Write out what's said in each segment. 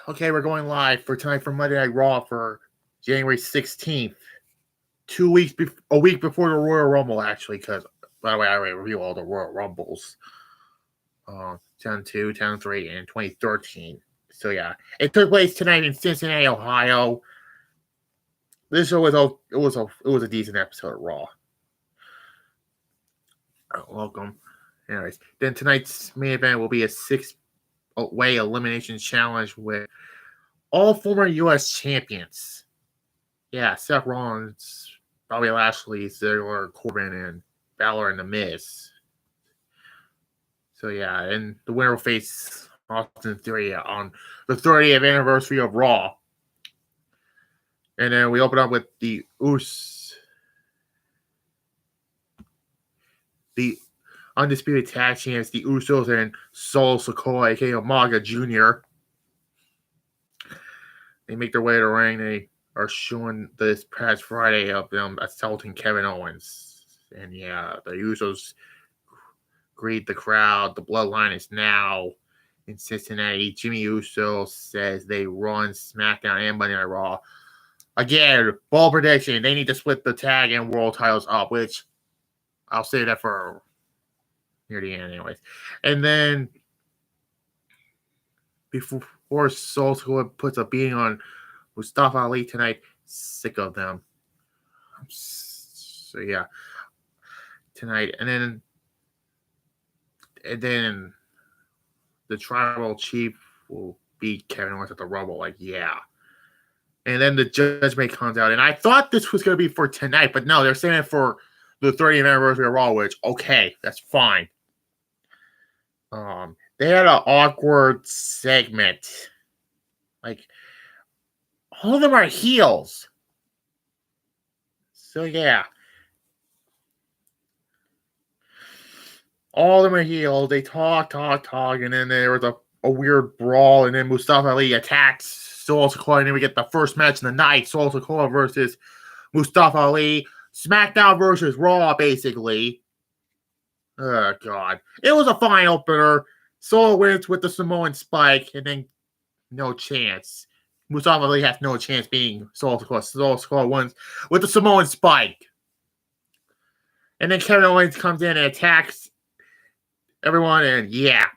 Okay, we're going live for tonight for Monday Night Raw for January 16th. A week before the Royal Rumble, actually, because, by the way, I already reviewed all the Royal Rumbles. 10-2, 10-3, and 2013. So, yeah. It took place tonight in Cincinnati, Ohio. This show was a decent episode of Raw. Welcome. Anyways, then tonight's main event will be a 6-way elimination challenge with all former U.S. champions. Yeah, Seth Rollins, Bobby Lashley, Ziggler, Corbin, and Balor and The Miz. So yeah, and the winner will face Austin Theory on the 30th anniversary of Raw. And then we open up with the undisputed tag champs, the Usos and Solo Sikoa, aka Umaga Jr. They make their way to the ring. They are showing this past Friday of them assaulting Kevin Owens. And yeah, the Usos greet the crowd. The bloodline is now in Cincinnati. Jimmy Uso says they run SmackDown and Monday Night Raw. Again, bold prediction. They need to split the tag and world titles up, which I'll say that for near the end anyways. And then before Soul Squad puts a beating on Mustafa Ali tonight, sick of them. So yeah, tonight. And then the tribal chief will beat Kevin Owens at the Rumble. Like, yeah. And then the Judgment comes out. And I thought this was going to be for tonight, but no, they're saying it for the 30th anniversary of Raw, which, okay, that's fine. They had an awkward segment. Like, all of them are heels. So, yeah. All of them are heels. They talk, and then there was a weird brawl, and then Mustafa Ali attacks Solo Sikoa, and then we get the first match of the night, Solo Sikoa versus Mustafa Ali. SmackDown versus Raw, basically. Oh, God. It was a fine opener. Solo wins with the Samoan Spike, and then no chance. Mustafa Ali has no chance being Solo Sikoa. Solo Sikoa wins with the Samoan Spike. And then Kevin Owens comes in and attacks everyone, and yeah,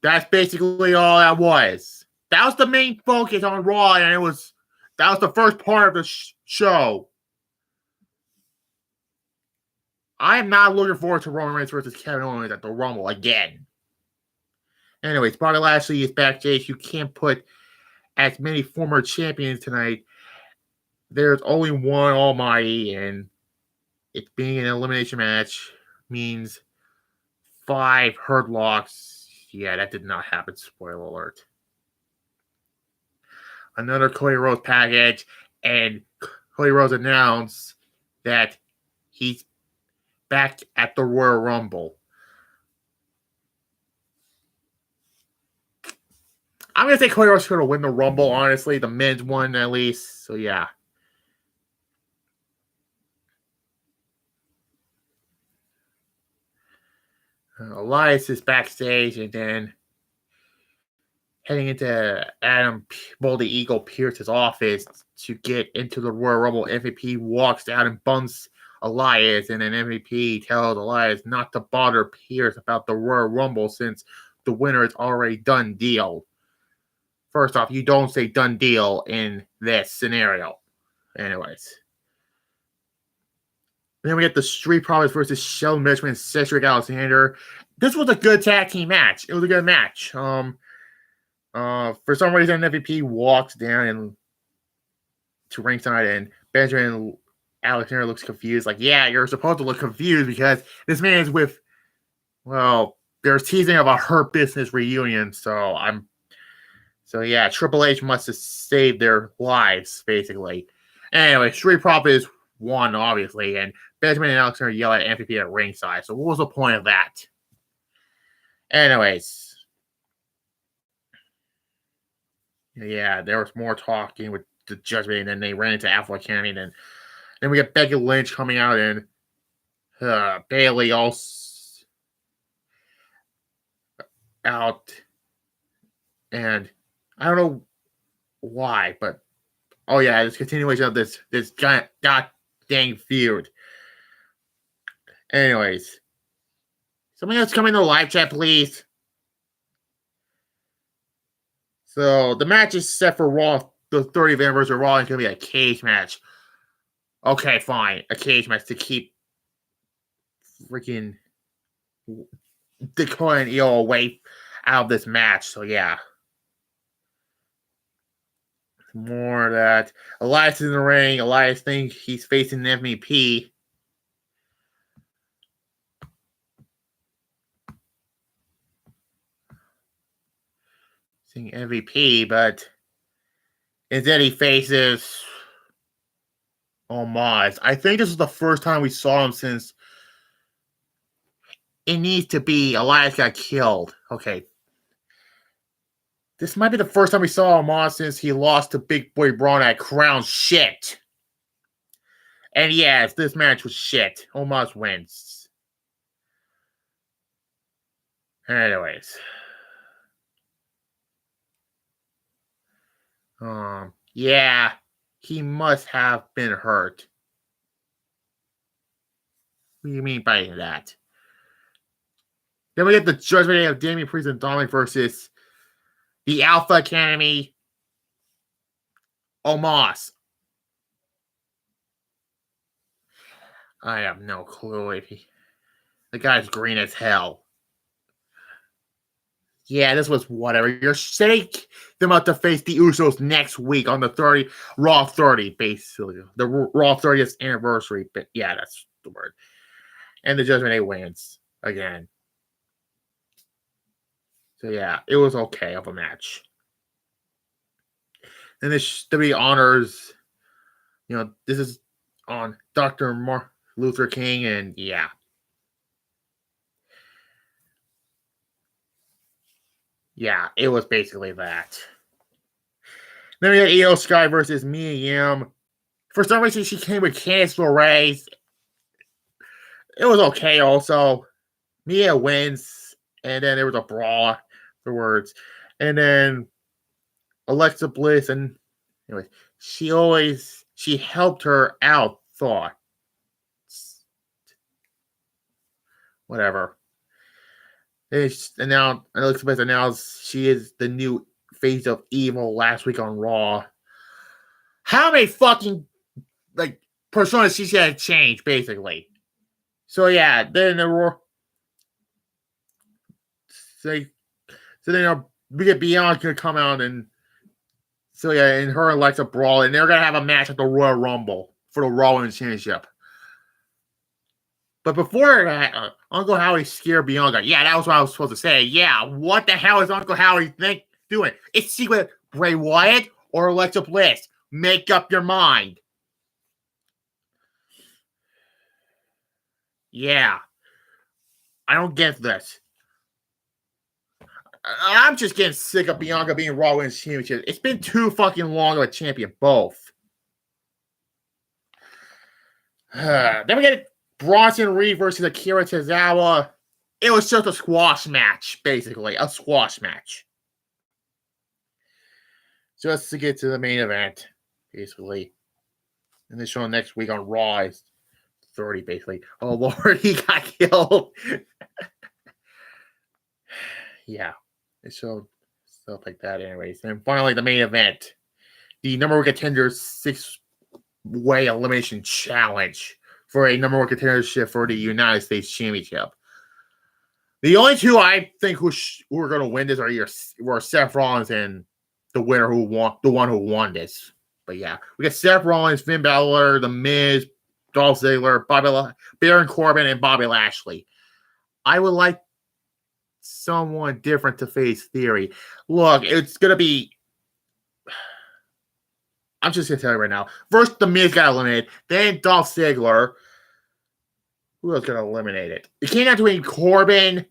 that's basically all that was. That was the main focus on Raw, and that was the first part of the show. I am not looking forward to Roman Reigns versus Kevin Owens at the Rumble again. Anyways, Bobby Lashley is backstage. You can't put as many former champions tonight. There's only one Almighty, and it being an elimination match means 5 hurt locks. Yeah, that did not happen. Spoiler alert. Another Cody Rhodes package, and Cody Rhodes announced that he's back at the Royal Rumble. I'm going to say Cody Rhodes is going to win the Rumble, honestly. The men's one, at least. So, yeah. Elias is backstage, and then heading into Adam Baldy Eagle Pierce's office to get into the Royal Rumble. MVP walks out and bumps Elias, and then MVP tells Elias not to bother Pierce about the Royal Rumble since the winner is already done deal. First off, you don't say done deal in this scenario. Anyways. Then we get the Street Profits versus Sheldon Benjamin and Cedric Alexander. This was a good tag team match. It was a good match. For some reason, MVP walks down to ringside, and Benjamin Alexander looks confused. Like, yeah, you're supposed to look confused because this man is with, well, there's teasing of a Hurt Business reunion. So yeah, Triple H must have saved their lives, basically. Anyway, Street Profits won, obviously, and Benjamin and Alexander yell at MVP at ringside. So what was the point of that? Anyways. Yeah, there was more talking with the Judgment, and then they ran into Alpha Academy, and then we get Becky Lynch coming out, and Bayley also out, and I don't know why, but oh yeah, this continuation of this god dang feud. Anyways, somebody else come into the live chat, please. So the match is set for Raw, the 30th anniversary of Raw. It's gonna be a cage match. Okay, fine, a cage match to keep freaking Dakota and Io away out of this match. So yeah, more of that. Elias is in the ring. Elias thinks he's facing the MVP. Seeing MVP, but instead he faces Omos. I think this is the first time we saw him since it needs to be Elias got killed. Okay. This might be the first time we saw Omos since he lost to Big Boy Braun at Crown shit. And yes, this match was shit. Omos wins. Anyways. Yeah, he must have been hurt. What do you mean by that? Then we get the Judgment Day of Damian Priest and Dominic versus the Alpha Academy, Omos. I have no clue if the guy's green as hell. Yeah, this was whatever. You're setting them up to face the Usos next week on the Raw 30, basically. The Raw 30th anniversary. But yeah, that's the word. And the Judgment Day wins again. So yeah, it was okay of a match. And this WWE honors, this is on Dr. Martin Luther King, and yeah. Yeah, it was basically that. Then we had Io Sky versus Mia Yim. For some reason, she came with Candice LeRae. It was okay also. Mia wins, and then there was a brawl afterwards. And then Alexa Bliss, and anyway, she helped her out, thought. Whatever. And now Alexa Bliss announced she is the new face of evil last week on Raw. How many fucking personas she's gonna change, basically? So yeah, then the Raw. So then we get Bianca come out, and so yeah, and her and Alexa brawl, and they're gonna have a match at the Royal Rumble for the Raw Women's Championship. But before that, Uncle Howie scared Bianca. Yeah, that was what I was supposed to say. Yeah, what the hell is Uncle Howie doing? Is she with Bray Wyatt or Alexa Bliss? Make up your mind. Yeah. I don't get this. I'm just getting sick of Bianca being Raw Women's Championship. It's been too fucking long of a champion, both. Then we get Bronson Reed versus Akira Tozawa. It was just a squash match, basically. A squash match. Just to get to the main event, basically. And this show next week on Raw is 30, basically. Oh, Lord, he got killed. Yeah. It showed stuff like that, anyways. And finally, the main event. The number one contender 6-way elimination challenge for a number one contendership for the United States Championship. The only two I think who are going to win this were Seth Rollins and the winner who won this. But yeah, we got Seth Rollins, Finn Balor, The Miz, Dolph Ziggler, Baron Corbin, and Bobby Lashley. I would like someone different to face Theory. Look, it's going to be... I'm just going to tell you right now. First, The Miz got eliminated. Then Dolph Ziggler. Who else got eliminated? It came down to between Corbin,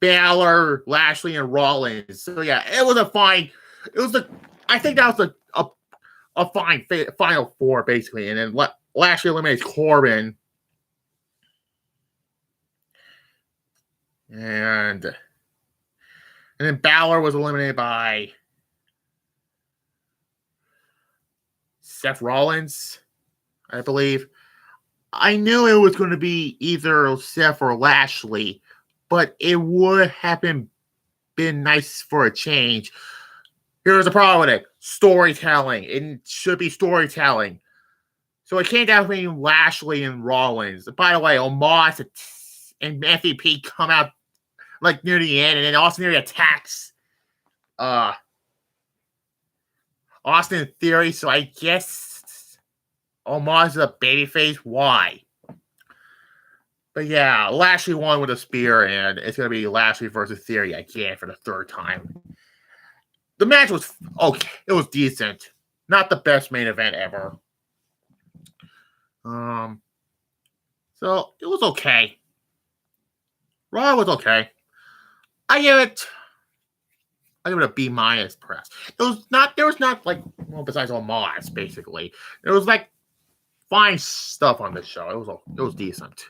Balor, Lashley, and Rollins. So yeah, it was a fine... I think that was a fine final four, basically. And then Lashley eliminates Corbin. And then Balor was eliminated by Seth Rollins, I believe. I knew it was going to be either Seth or Lashley, but it would have been nice for a change. Here's the problem with it. Storytelling. It should be storytelling. So it came down between Lashley and Rollins. By the way, Omos and MVP come out like near the end, and then Austin Theory attacks Austin Theory. So I guess Omos is a babyface. Why? But yeah, Lashley won with a spear, and it's gonna be Lashley versus Theory again for the third time. The match was okay. It was decent. Not the best main event ever. So it was okay. Raw was okay. I give it a B minus, perhaps. There was not like, well, besides Omos, basically. There was like fine stuff on this show. It was decent.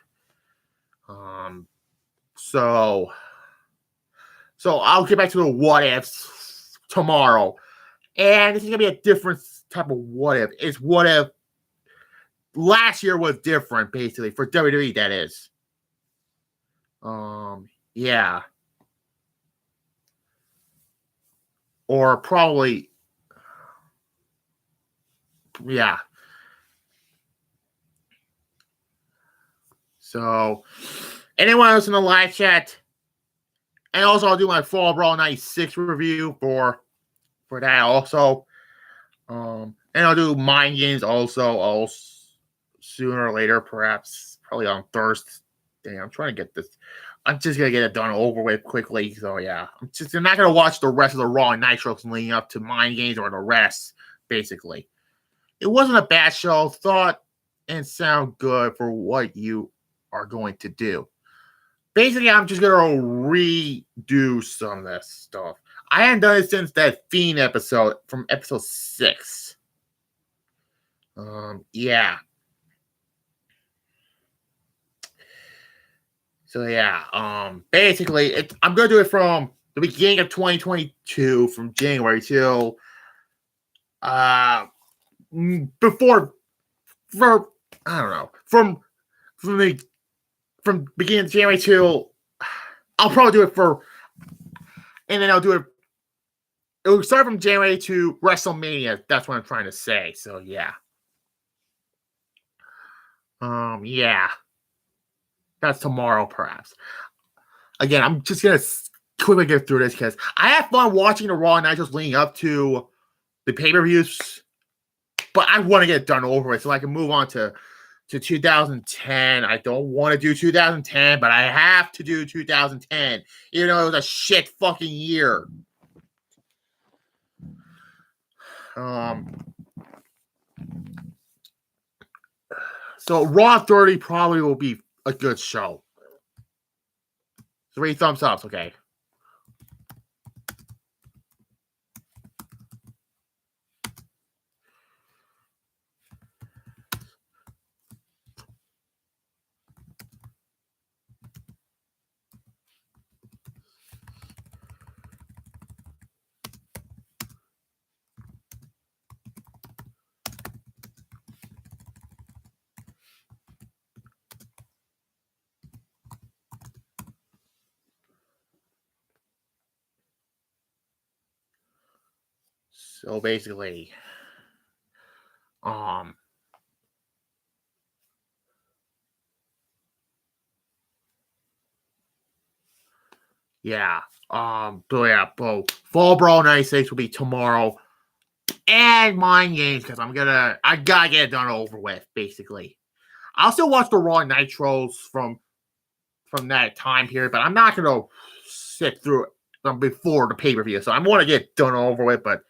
So I'll get back to the what ifs tomorrow. And this is gonna be a different type of what if. It's what if last year was different, basically, for WWE, that is. Yeah. Or probably, yeah. So, anyone else in the live chat? And also, I'll do my Fall Brawl 96 review for that also. And I'll do Mind Games also sooner or later, perhaps, probably on Thursday. I'm trying to get this. I'm just gonna get it done over with quickly. So yeah, I'm not gonna watch the rest of the Raw and Nitros leading up to Mind Games or the rest. Basically, it wasn't a bad show. Thought and sound good for what you are going to do. Basically, I'm just gonna redo some of this stuff. I hadn't done it since that Fiend episode from episode 6. Yeah. So yeah, basically, I'm gonna do it from the beginning of 2022, from January till before, for I don't know, from beginning of January till I'll probably do it and then I'll do it. It'll start from January to WrestleMania. That's what I'm trying to say. So yeah, yeah. That's tomorrow, perhaps. Again, I'm just going to quickly get through this because I have fun watching the Raw and Nitros leading up to the pay-per-views, but I want to get it done over with so I can move on to 2010. I don't want to do 2010, but I have to do 2010, even though it was a shit fucking year. So Raw 30 probably will be a good show. 3 thumbs ups, okay. So basically, yeah, so yeah, Fall Brawl 96 will be tomorrow, and Mind Games because I gotta get it done over with. Basically, I'll still watch the Raw Nitros from that time period, but I'm not gonna sit through it before the pay-per-view. So I want to get it done over with, but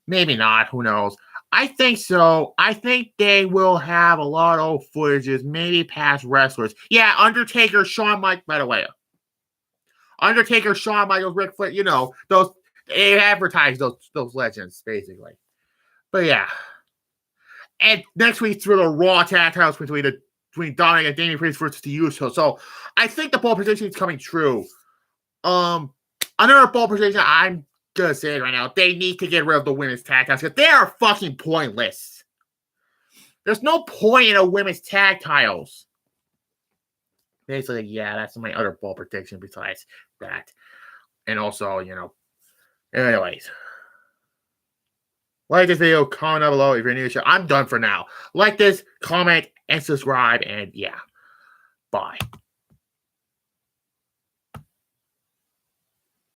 maybe not. Who knows? I think so. I think they will have a lot of footages, maybe past wrestlers. Yeah, Undertaker, Shawn Michaels, by the way. Undertaker, Shawn Michaels, Ric Flair, those, they advertise those legends, basically. But yeah. And next week's for the Raw tag titles between Dominic and Damian Priest versus the Usos. So I think the ball prediction is coming true. Another ball prediction, I'm gonna say it right now. They need to get rid of the women's tag titles because they are fucking pointless. There's no point in a women's tag titles. Basically, yeah, that's my other ball prediction besides that. And also, anyways. Like this video, comment down below if you're new to the show. I'm done for now. Like this, comment, and subscribe, and yeah. Bye.